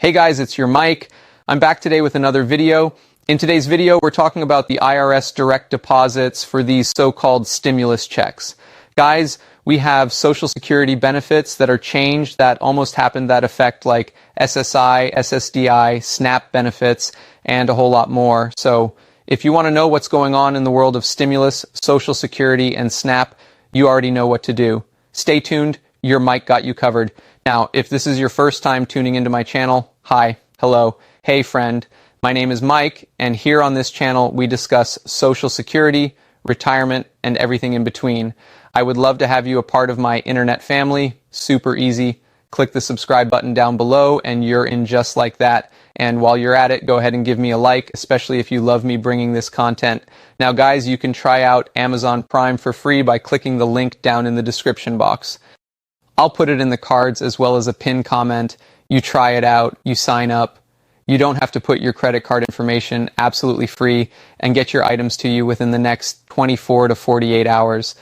Hey guys, it's your Mike. I'm back today with another video. In today's video, we're talking about the IRS direct deposits for these so-called stimulus checks. Guys, we have Social Security benefits that are changed that almost happened that affect like SSI, Ssdi, SNAP benefits, and a whole lot more. So if you want to know what's going on in the world of stimulus, Social Security, and SNAP, you already know what to do. Stay tuned. Your Mike got you covered. Now, if this is your first time tuning into my channel, hi, hello, hey friend. My name is Mike, and here on this channel, we discuss Social Security, retirement, and everything in between. I would love to have you a part of my internet family. Super easy. Click the subscribe button down below, and you're in just like that. And while you're at it, go ahead and give me a like, especially if you love me bringing this content. Now, guys, you can try out Amazon Prime for free by clicking the link down in the description box. I'll put it in the cards as well as a pinned comment. You try it out, you sign up. You don't have to put your credit card information, absolutely free, and get your items to you within the next 24 to 48 hours.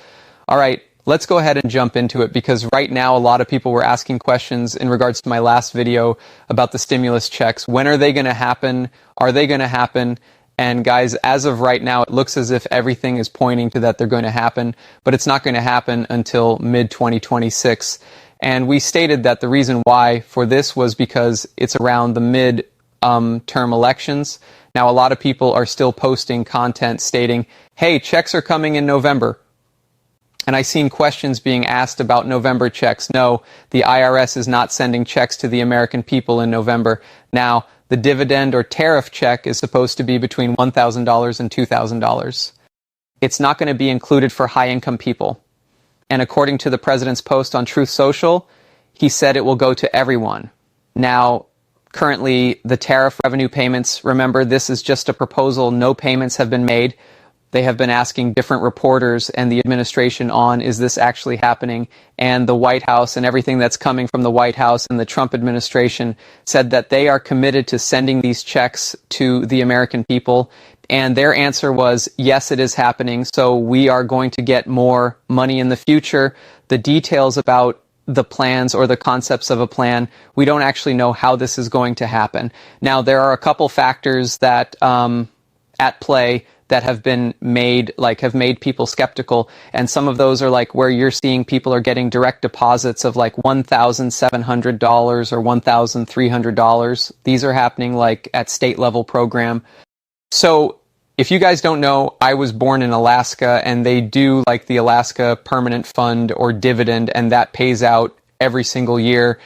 All right, let's go ahead and jump into it, because right now a lot of people were asking questions in regards to my last video about the stimulus checks. When are they going to happen? Are they going to happen? And guys, as of right now, it looks as if everything is pointing to that they're going to happen, but it's not going to happen until mid-2026. And we stated that the reason why for this was because it's around the mid-term elections. Now, a lot of people are still posting content stating, hey, checks are coming in November. And I've seen questions being asked about November checks. No, the IRS is not sending checks to the American people in November. Now, the Dividend or Tariff check is supposed to be between $1,000 and $2,000. It's not going to be included for high-income people. And according to the president's post on Truth Social, he said it will go to everyone. Now, currently, the tariff revenue payments, remember, this is just a proposal. No payments have been made. They have been asking different reporters and the administration on, is this actually happening? And the White House and everything that's coming from the White House and the Trump administration said that they are committed to sending these checks to the American people. And their answer was, yes, it is happening. So we are going to get more money in the future. The details about the plans or the concepts of a plan, we don't actually know how this is going to happen. Now, there are a couple factors that at play that have been made, have made people skeptical. And some of those are like where you're seeing people are getting direct deposits of like $1,700 or $1,300. These are happening like at state level program. So if you guys don't know, I was born in Alaska, and they do like the Alaska Permanent Fund or Dividend, and that pays out every single year.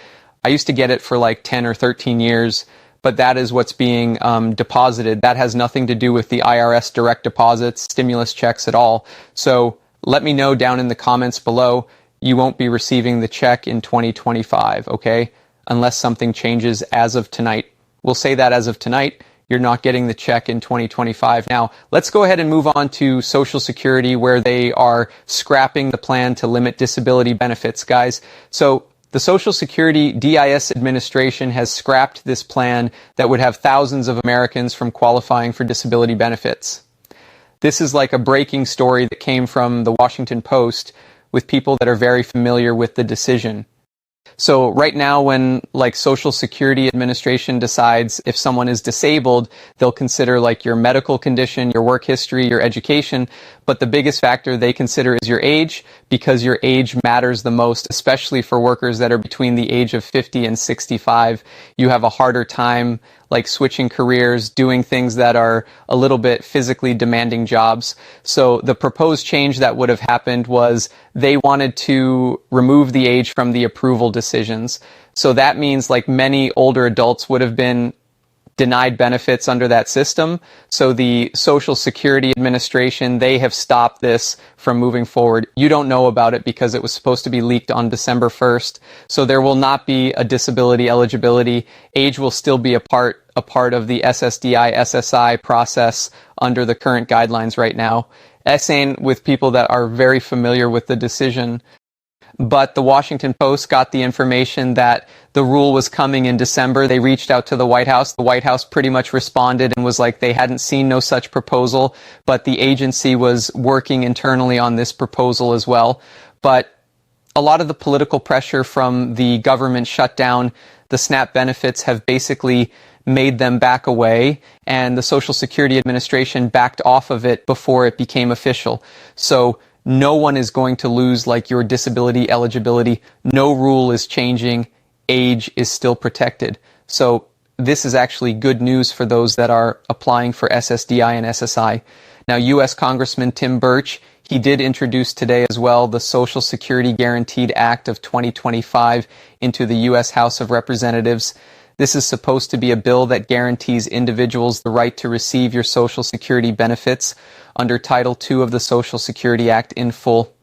I used to get it for like 10 or 13 years. But that is what's being deposited. That has nothing to do with the IRS direct deposits, stimulus checks at all. So let me know down in the comments below. You won't be receiving the check in 2025, okay? Unless something changes as of tonight. We'll say that as of tonight, you're not getting the check in 2025. Now, let's go ahead and move on to Social Security, where they are scrapping the plan to limit disability benefits, guys. So the Social Security DIS administration has scrapped this plan that would have thousands of Americans from qualifying for disability benefits. This is like a breaking story that came from the Washington Post with people that are very familiar with the decision. So right now, when like Social Security Administration decides if someone is disabled, they'll consider like your medical condition, your work history, your education. But the biggest factor they consider is your age, because your age matters the most, especially for workers that are between the age of 50 and 65. You have a harder time like switching careers, doing things that are a little bit physically demanding jobs. So the proposed change that would have happened was they wanted to remove the age from the approval decisions. So that means like many older adults would have been denied benefits under that system. So the Social Security Administration, they have stopped this from moving forward. You don't know about it because it was supposed to be leaked on December 1st. So there will not be a disability eligibility. Age will still be a part of the Ssdi, SSI process under the current guidelines right now. Essaying with people that are very familiar with the decision. But the Washington Post got the information that the rule was coming in December. They reached out to the White House. The White House pretty much responded and was like they hadn't seen no such proposal, but the agency was working internally on this proposal as well. But a lot of the political pressure from the government shutdown, the SNAP benefits have basically made them back away, and the Social Security Administration backed off of it before it became official. So no one is going to lose like your disability eligibility. No rule is changing. Age is still protected. So this is actually good news for those that are applying for SSDI and SSI. Now, U.S. Congressman Tim Burch, he did introduce today as well the Social Security Guaranteed Act of 2025 into the U.S. House of Representatives. This is supposed to be a bill that guarantees individuals the right to receive your Social Security benefits under Title II of the Social Security Act in full.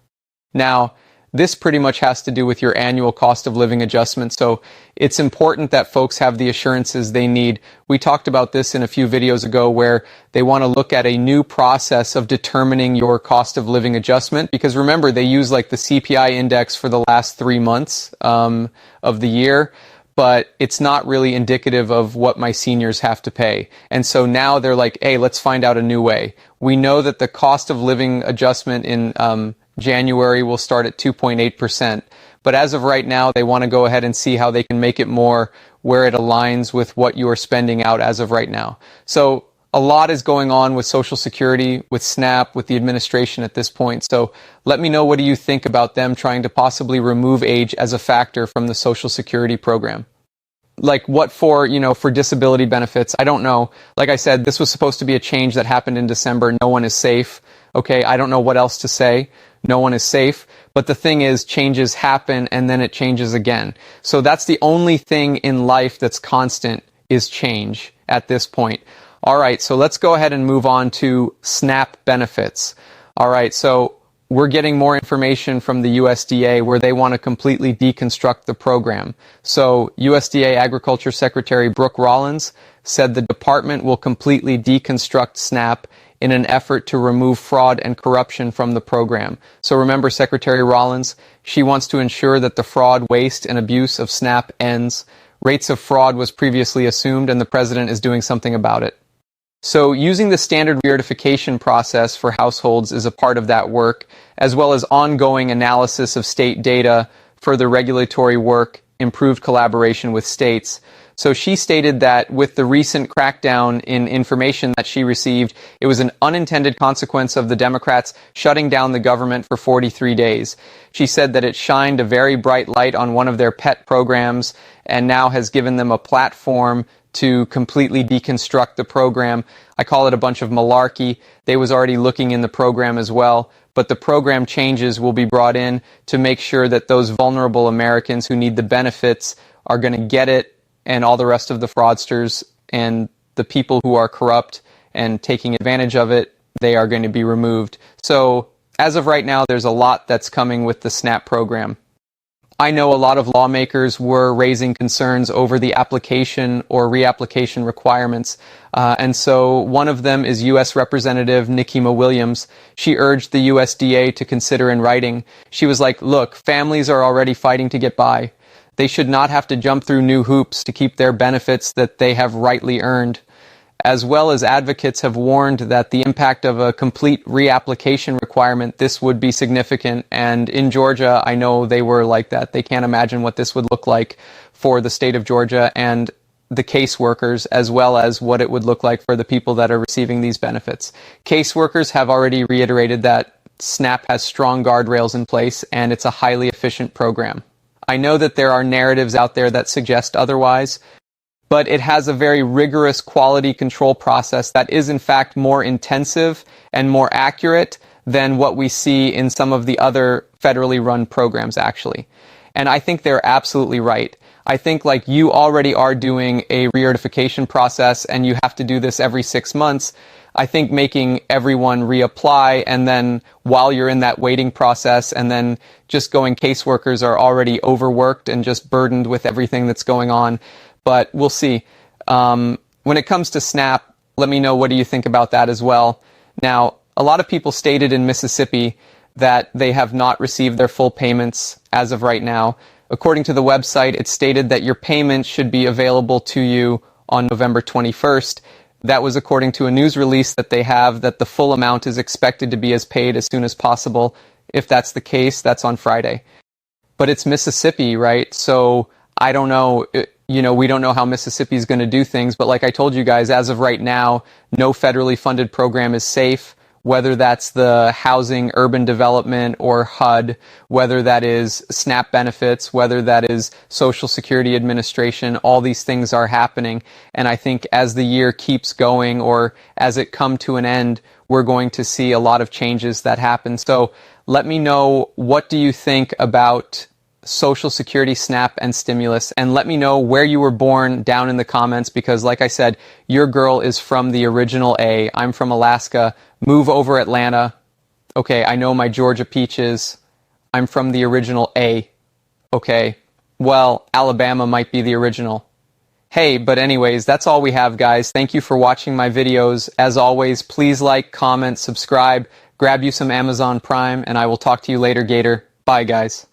Now, this pretty much has to do with your annual cost of living adjustment, so it's important that folks have the assurances they need. We talked about this in a few videos ago where they want to look at a new process of determining your cost of living adjustment, because remember, they use like the CPI index for the last 3 months of the year, but it's not really indicative of what my seniors have to pay. And so now they're like, hey, let's find out a new way. We know that the cost of living adjustment in January will start at 2.8%. But as of right now, they want to go ahead and see how they can make it more where it aligns with what you are spending out as of right now. So a lot is going on with Social Security, with SNAP, with the administration at this point. So let me know, what do you think about them trying to possibly remove age as a factor from the Social Security program? Like what for, for disability benefits? I don't know. Like I said, this was supposed to be a change that happened in December. No one is safe. Okay, I don't know what else to say. No one is safe. But the thing is, changes happen and then it changes again. So that's the only thing in life that's constant, is change at this point. All right, so let's go ahead and move on to SNAP benefits. All right, so we're getting more information from the USDA where they want to completely deconstruct the program. So USDA Agriculture Secretary Brooke Rollins said the department will completely deconstruct SNAP in an effort to remove fraud and corruption from the program. So remember Secretary Rollins, she wants to ensure that the fraud, waste, and abuse of SNAP ends. Rates of fraud was previously assumed, and the president is doing something about it. So using the standard recertification process for households is a part of that work, as well as ongoing analysis of state data, further regulatory work, improved collaboration with states. So she stated that with the recent crackdown in information that she received, it was an unintended consequence of the Democrats shutting down the government for 43 days. She said that it shined a very bright light on one of their pet programs and now has given them a platform to completely deconstruct the program. I call it a bunch of malarkey. They was already looking in the program as well, but the program changes will be brought in to make sure that those vulnerable Americans who need the benefits are going to get it, and all the rest of the fraudsters and the people who are corrupt and taking advantage of it, they are going to be removed. So as of right now, there's a lot that's coming with the SNAP program. I know a lot of lawmakers were raising concerns over the application or reapplication requirements. And so one of them is U.S. Representative Nikema Williams. She urged the USDA to consider in writing. She was like, look, families are already fighting to get by. They should not have to jump through new hoops to keep their benefits that they have rightly earned. As well as advocates have warned that the impact of a complete reapplication requirement, this would be significant. And in Georgia, I know they were like that. They can't imagine what this would look like for the state of Georgia and the caseworkers, as well as what it would look like for the people that are receiving these benefits. Caseworkers have already reiterated that SNAP has strong guardrails in place and it's a highly efficient program. I know that there are narratives out there that suggest otherwise, but it has a very rigorous quality control process that is in fact more intensive and more accurate than what we see in some of the other federally run programs actually. And I think they're absolutely right. I think like you already are doing a recertification process and you have to do this every 6 months. I think making everyone reapply and then while you're in that waiting process and then just going, caseworkers are already overworked and just burdened with everything that's going on. But we'll see. When it comes to SNAP, let me know, what do you think about that as well? Now, a lot of people stated in Mississippi that they have not received their full payments as of right now. According to the website, it stated that your payment should be available to you on November 21st. That was according to a news release that they have, that the full amount is expected to be paid as soon as possible. If that's the case, that's on Friday. but it's Mississippi, right? So I don't know, we don't know how Mississippi is going to do things, but like I told you guys, as of right now, no federally funded program is safe, whether that's the Housing Urban Development or HUD, whether that is SNAP benefits, whether that is Social Security Administration, all these things are happening. And I think as the year keeps going, or as it come to an end, we're going to see a lot of changes that happen. So let me know, what do you think about Social Security, SNAP, and stimulus, and let me know where you were born down in the comments, because like I said, your girl is from the original A. I'm from Alaska. Move over Atlanta. Okay, I know my Georgia peaches. I'm from the original A. Okay, well, Alabama might be the original. Hey, but anyways, that's all we have, guys. Thank you for watching my videos. As always, please like, comment, subscribe, grab you some Amazon Prime, and I will talk to you later, Gator. Bye, guys.